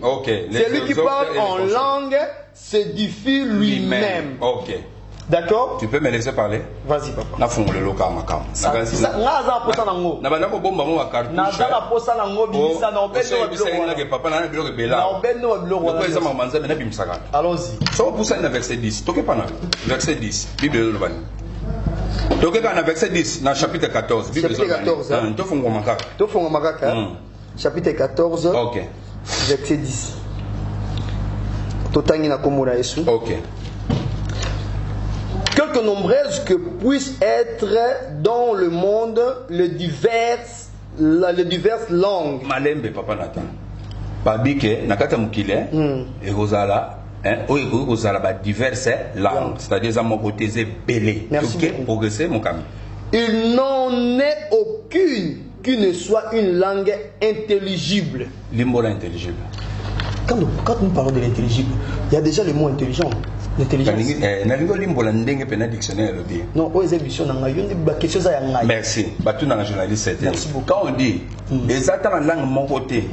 Celui qui parle en langue s'édifie lui-même. OK. D'accord? Tu peux me laisser parler? Vas-y, papa. Na fond le loka makam. Na banda ko bomba mo cartouche. Na za posa na ngo bimisa na obendo wa biloko. Na ke papa na biloko bela. Na obendo wa biloko. Ko eza mamanza na bimisaka. Allons-y. So poussa na verset 10. Toke pana. Verset 10. Bible le bani. Toke kana verset 10 na chapitre 14. Bible chapitre 14. To fongo makaka. To fongo makaka. Chapitre 14. OK. Verset 10. Totangi na komona Yesu. OK. Quelque nombreuses que puissent être dans le monde les diverses langues. Malembe papa Nathan. Babike nakata mukile et rozala o rozala ba diverses langues, c'est-à-dire za mon côté c'est belé. OK, progresser mon cami. Il n'en est aucune qui ne soit une langue intelligible. Limbola intelligible. Quand nous parlons de l'intelligible, il y a déjà le mot intelligent. L'intelligence. Non, merci. Merci beaucoup. Quand on dit exactement la langue mon côté,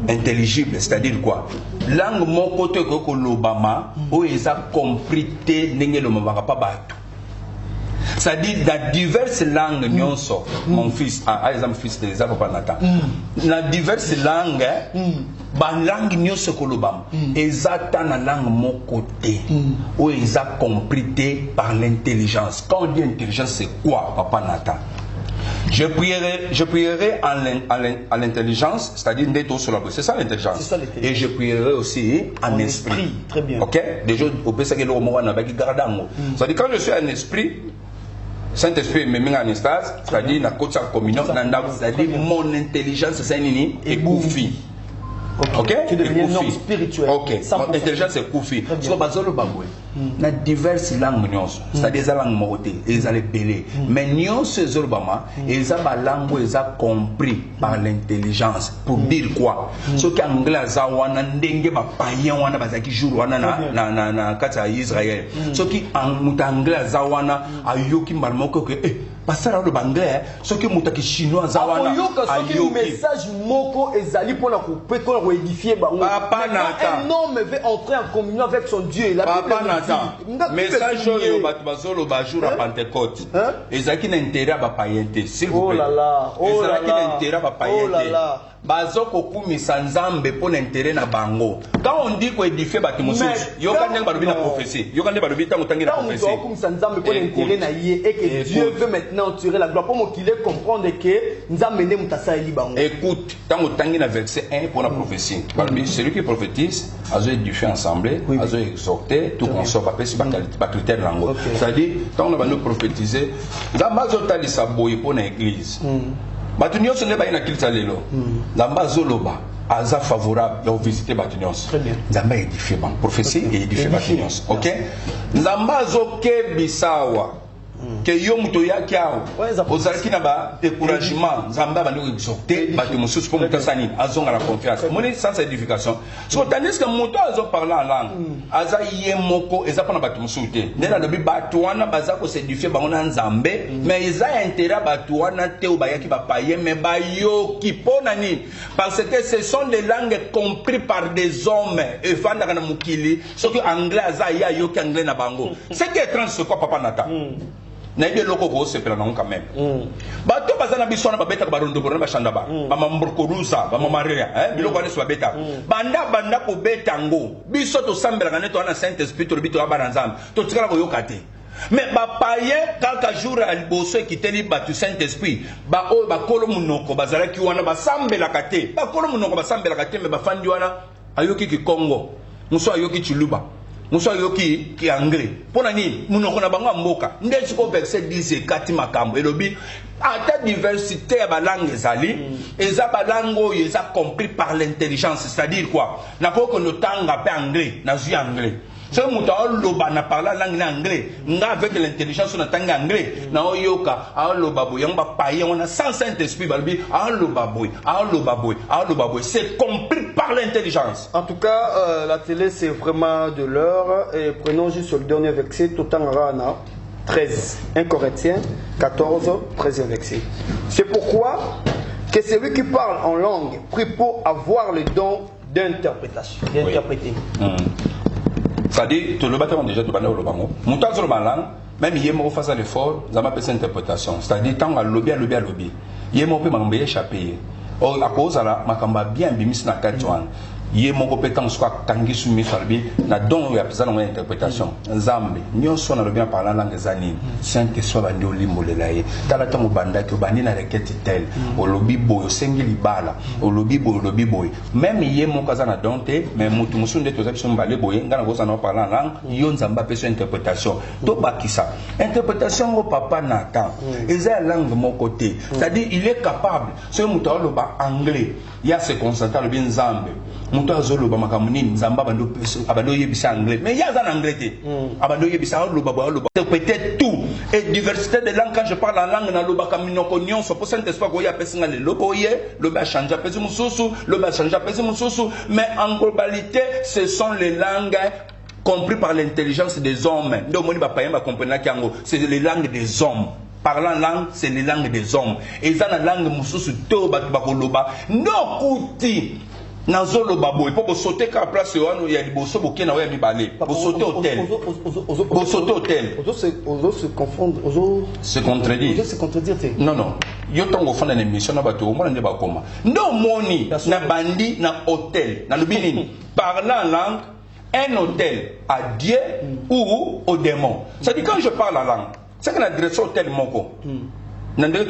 intelligible, c'est-à-dire quoi? Langue mon côté que l'Obama, où ils ont compris c'est-à-dire dans diverses langues nyonso mon fils exemple fils de Isaac papa Nathan dans diverses langues ba langue nyonso kolobam ezata na langue mon côté où ils ont compris par l'intelligence. Quand on dit intelligence, c'est quoi papa Nathan? Je prierai en l'intelligence, c'est-à-dire c'est ça l'intelligence. Et je prierai aussi en esprit. Très bien. OK? Déjà au pesa que le mot na ba ki gardango. C'est-à-dire quand je suis en esprit, Saint-Esprit me met en extase, c'est-à-dire na côté communion, c'est-à-dire mon intelligence c'est nini et koufi. OK? Tu deviens un homme spirituel. OK. Mon intelligence c'est koufi. Parce que bazolo bangwe. Na diverses langues nyonso, c'est-à-dire za langue moté, ils allaient belé. Mais nyonso zolbama, ils a ba langue ils a compris par l'intelligence pour dire quoi? Ce qui anglais za wana ndenge ba païen wana bazaki jour wana na kata Israël. Ce qui anglais za wana ayoki malmoko que passer le anglais, ce qui mutaki chinois za wana ayoki message moko ezali pour la couper pour édifier ba. Un homme veut entrer en communion avec son Dieu, la Bible message oyo bato bazolo ba jour à Pentecôte ezaki na intérêt ba païenté s'il vous plaît. Ezaki na intérêt ba païenté bazoko kumisa nzambe pour l'intérêt na bango. Quand on dit ko édifier bato mosusu yoka ndenge balobi na prophétie yoka ndenge balobi tango tangi na prophétie on kumisa nzambe pour l'intérêt na yé et que Dieu veut maintenant tirer la gloire pour mo qu'il comprendre que nzambe ne mutasa eli bango. Écoute tango tangi na verset 1 pour la prophétie balobi celui qui prophétise azo édifier ensemble azo exhorter tout consort ba pesi ba critère lango. C'est-à-dire quand on va nous prophétiser nzambe azotalisa boye pour na église. Bato nyonso ne ba ina kilisa lelo. Nzamba zoloba aza favorable à visiter bato nyonso. Très bien. Nzamba édifier ban prophétie et édifier bato nyonso. OK? Nzamba zoke bisawa. Que yo muto yaki awo. Ozalaki na ba découragement, nzamba ba ndiko exhorter bato mosusu pour mutasani azonga la confiance. Moni sans édification. So tandis que muto azo parler en langue. Aza yemoko eza pona bato mosusu te. Ndela lobi bato wana baza ko s'édifier bango na nzambe, mais eza intérêt bato wana te o bayaki ba paye mais ba yoki pona ni parce que ce sont des langues comprises par des hommes et fanda kana mukili, ce que anglais aza ya yoki anglais na bango. C'est qui est étrange ce quoi papa Nata. Na ibe loko ko sepela na quand même bato bazana bisona babeta ba rondo borona ba shanda ba mama mburkorusa ba mama rea biloko ani so beta banda ko beta ngo biso to sambela na neto na Saint Esprit to bito ba nzambe to tikala ko yokate mais ba paye kaka jour al bosso kiteli batu Saint Esprit ba o ba kolo munoko bazala ki wana ba sambela kate ba kolo munoko ba sambela kate me ba fandi wana ayoki ki Congo muso ayoki chuluba Moussa yoki ki anglais. Pour nani, munoko na bango mboka. Ndesi ko verset 10 et 4 makambo. Elobi ata diversité ya langue ezali, eza balango eza compris par l'intelligence, c'est-à-dire quoi? Na ko no tanga pe anglais, na zu anglais. c'est muta loba na parler langue na anglais nga avec l'intelligence na tanga anglais na oyoka a loba boy on va payer on a sans Saint-Esprit balbi a loba boy c'est compris par l'intelligence. En tout cas, la télé c'est vraiment de l'heure. Et prenons juste le dernier verset, Totangarana 13, 1 Corinthiens 14, 13e verset. C'est pourquoi que celui qui parle en langue prie pour avoir le don d'interprétation, d'interpréter. C'est-à-dire, tu le bâtiment déjà, tu vas le bango. Montant sur la langue, même il y a un face à l'effort, ça m'appelle cette interprétation. C'est-à-dire, tant à lobby, il y a un peu m'embêter échappé. À cause de la makamba bien bimis na katwan yé mon compétence quoi tangi soumis sur bi na don ya pesa na interprétation nzambe nyonso na bien parler langue zani saint que soit bandi olimbo lelaye tala tango banda ke bani na requête tel o lobi boy sengi libala o lobi boy même yé mon kaza na donté mais mutu musunde to zabi sombale boy ngana ko sana parler langue yo nzamba pesa interprétation to bakisa interprétation au papa Nathan eza langue mon côté c'est-à-dire il est capable ce mutu loba anglais ya se concentrer le bien nzambe mutu azoloba makamuni nzamba abando yebisa anglais mais ya za anglais te abando yebisa loba interpréter tout et diversité de langues quand je parle en langue na loba kaminoko nyonso pour saint esprit ko ya pesinga le loboye loba changer pesi mususu loba changer pesi mususu mais en globalité ce sont les langues compris par l'intelligence des hommes donc moni ba payen ba comprendre kango c'est les langues des hommes. Parlant langue, c'est les langues des hommes. Et ça, la langue mususu to bakoloba. No kuti. Nazolo babo. Il faut sauter qu'à place il y a des bosso boké na ouais bibale. Pour sauter hôtel. Pour sauter hôtel. Ozo se confondre. Se contredire. Ozo se contredire. Non. Yo tongo fond dans l'émission na bato. Moi n'ai pas comment. No moni na bandi na hôtel. Na lubini. Parlant langue. Un hôtel à Dieu ou au démon. Ça dit quand je parle la langue. C'est que la direction tel moko. Maintenant,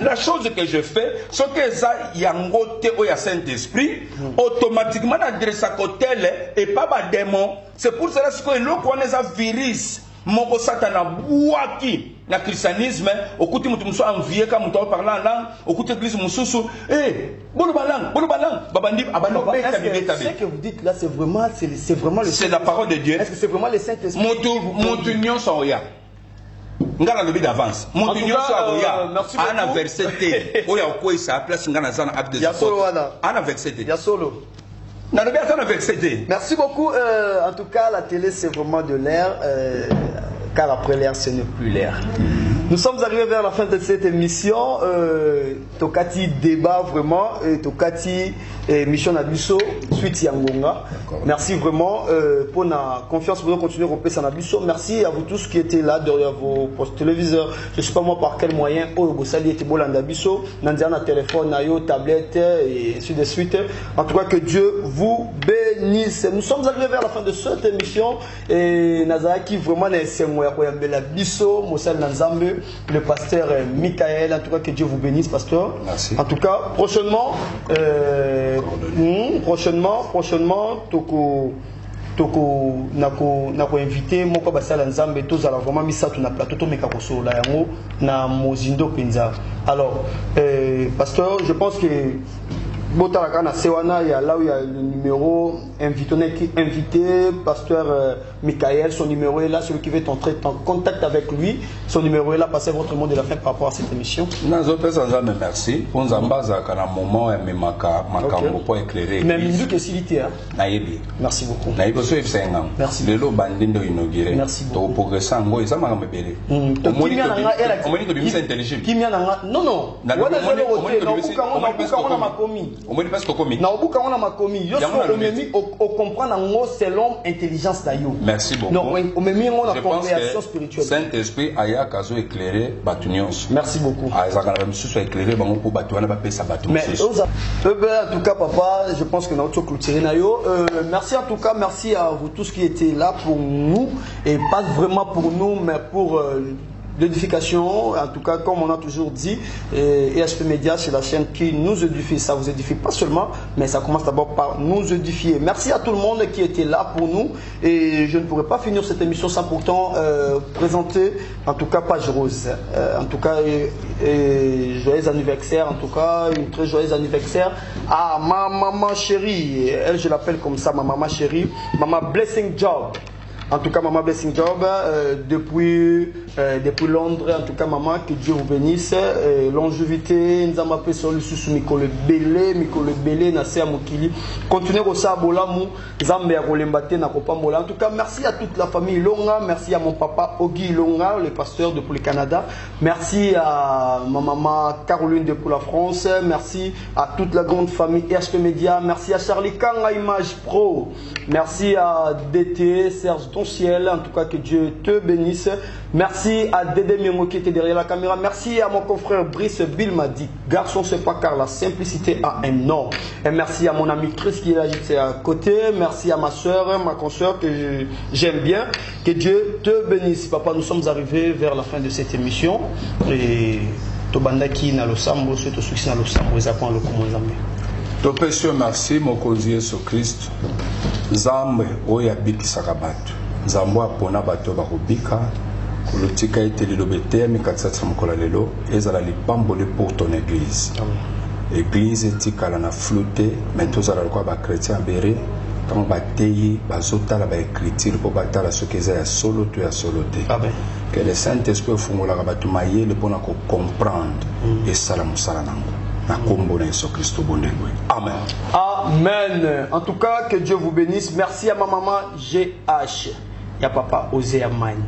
la chose que je fais, c'est que ça yangote ou ya Saint-Esprit, automatiquement la direction tel et pas ba démon. C'est pour cela que l'on connaît ça virus. Moko satana buaki na christianisme okuti mutu muso envier ka mutu parler en langue okuti église mususu bolo balang babandi abando beta bibeta. Ce que vous dites là c'est vraiment le c'est la parole de Dieu. Est-ce que c'est vraiment le Saint-Esprit? Mutu nyonso oya ngala lobi d'avance mutu nyonso oya ana verset T oya ko isa place ngana zana abde ya solo wana ana verset T ya solo. Merci beaucoup. En tout cas, la télé, c'est vraiment de l'air, car après l'air, ce n'est plus l'air. Nous sommes arrivés vers la fin de cette émission. Tokati débat vraiment, Tokati mission Nabuso, suite Yangonga. Merci vraiment pour la confiance pour nous continuer à repasser Nabuso. Merci à vous tous qui étaient là derrière vos postes téléviseurs. Je ne sais pas moi par quel moyen. Bosali était bon Nabuso, Nandiana téléphone, Nayo, tablette et ainsi de suite. En tout cas, que Dieu vous bénisse. Nous sommes arrivés vers la fin de cette émission et Nazaki vraiment c'est moi la Bisso, Moussel Nanzambe. Le pasteur Michael, en tout cas que Dieu vous bénisse, pasteur. Merci. En tout cas, prochainement, toko nako invité moko basala nzambe tous ala vraiment misatu na plateau to meka kosola yango na mozindo penza. Alors pasteur, je pense que Botalaka na Sewana, il y a là où il y a le numéro invité, pasteur Michael, son numéro est là, celui qui veut entrer en contact avec lui, son numéro est là, passez votre mot de la fin par rapport à cette émission. Merci. Pour nous embaser à un moment et me pour éclairer. Mais minute que s'il hein. Merci beaucoup. Merci. Le lot bandindo inauguré. Merci beaucoup. Pour progresser en gros, ça m'a repéré. Non. On comprend selon intelligence d'ailleurs. Merci beaucoup. Non, on met mis en conversion spirituelle. Saint-Esprit aya kazo éclairé batunions. Merci beaucoup. Éclairé pour batouana ba pesa batou. Mais en tout cas papa, je pense que nous avons clôturé nayo. Merci en tout cas, merci à vous tous qui étaient là pour nous et pas vraiment pour nous mais pour l'édification, en tout cas, comme on a toujours dit, EHP Média, c'est la chaîne qui nous édifie. Ça vous édifie pas seulement, mais ça commence d'abord par nous édifier. Merci à tout le monde qui était là pour nous. Et je ne pourrais pas finir cette émission sans pourtant présenter, en tout cas, Page Rose. En tout cas, joyeux anniversaire, en tout cas, une très joyeuse anniversaire à ma maman chérie. Elle, je l'appelle comme ça, ma maman chérie, Maman Blessing Job. En tout cas, Maman Blessing Job, depuis Londres, en tout cas, maman, que Dieu vous bénisse. Longévité, nous avons appelé sur le sous Mikole Belé, Nasser Mokili. Continuez au Sabola, Zambe Rolembate, Nakopambola. En tout cas, merci à toute la famille Longa, merci à mon papa Ogi Longa, le pasteur depuis le Canada. Merci à ma maman Caroline depuis la France. Merci à toute la grande famille EHP Média. Merci à Charlie Kanga Image Pro. Merci à DT, Serge Ciel, en tout cas que Dieu te bénisse. Merci à Dédé Memo qui était derrière la caméra. Merci à mon confrère Brice Bilmadi. Garçon, c'est pas car la simplicité a un nom. Et merci à mon ami Chris qui est là juste à côté. Merci à ma soeur, ma consoeur que j'aime bien. Que Dieu te bénisse. Papa, nous sommes arrivés vers la fin de cette émission. Et Tobandaki na losambo, c'est au succès na losambo, ils apprennent le comment zambe. Topesio merci mokonzi Yesu Christ. Zambe oya biki sakabatu. Zambo apona bato bakobika kulutika ete lilobete mikatsa mkola lelo ezala lipambole pour ton église. Église etikala na flotte mais tozala kwa ba chrétien béré kama bateyi bazotala ba écriture pour batala ce que ya solo to ya solote. Que le Saint-Esprit fungola bato mayele pona ko comprendre et sala musala nango. Amen. Amen. En tout cas, que Dieu vous bénisse. Merci à ma maman GH. Et à papa Osea Mani.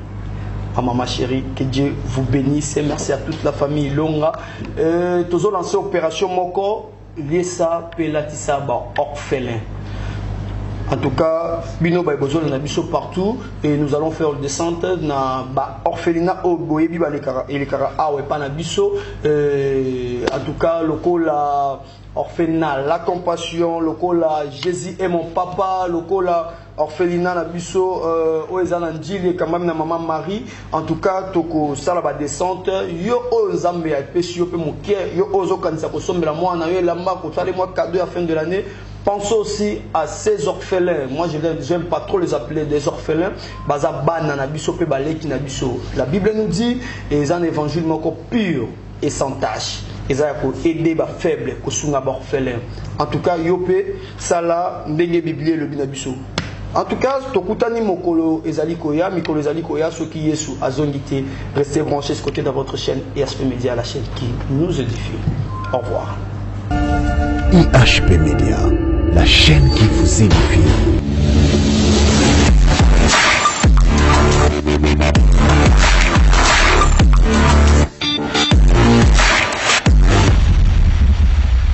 À maman chérie, que Dieu vous bénisse. Et merci à toute la famille Longa. Tous ont lancé opération Moko. Liesa Pelatissa orphelin. En tout cas, Bino Baibozol on a biso partout et nous allons faire le descente na orphelinat au Boyebi Balekara Awe Panabiso. En tout cas, le la orphelinat, la compassion, le la Jésus est mon papa, le la orphelinat na biso Oezanandili quand même na maman Marie. En tout cas, toko salaba descente yo ozambe ya pesi yo pe mokie yo ozo kanisa ko sombela moi na yo lamba ko tale moi cadeau à fin de l'année. Pensez aussi à ces orphelins. Moi, je n'aime pas trop les appeler des orphelins. La Bible nous dit, ils ont un évangile pur et sans tâche. Ils ont aidé les faibles, les orphelins. En tout cas, Yopé, Sala, Ndenge Biblié, le Binabiso. En tout cas, Tokutani Mokolo Ezalikoya, Mikolo Ezalikoya, ceux qui Yesu Azongité, restez branchés ce côté dans votre chaîne EHP Média, la chaîne qui nous édifie. Au revoir. EHP Média, la chaîne qui vous édifie.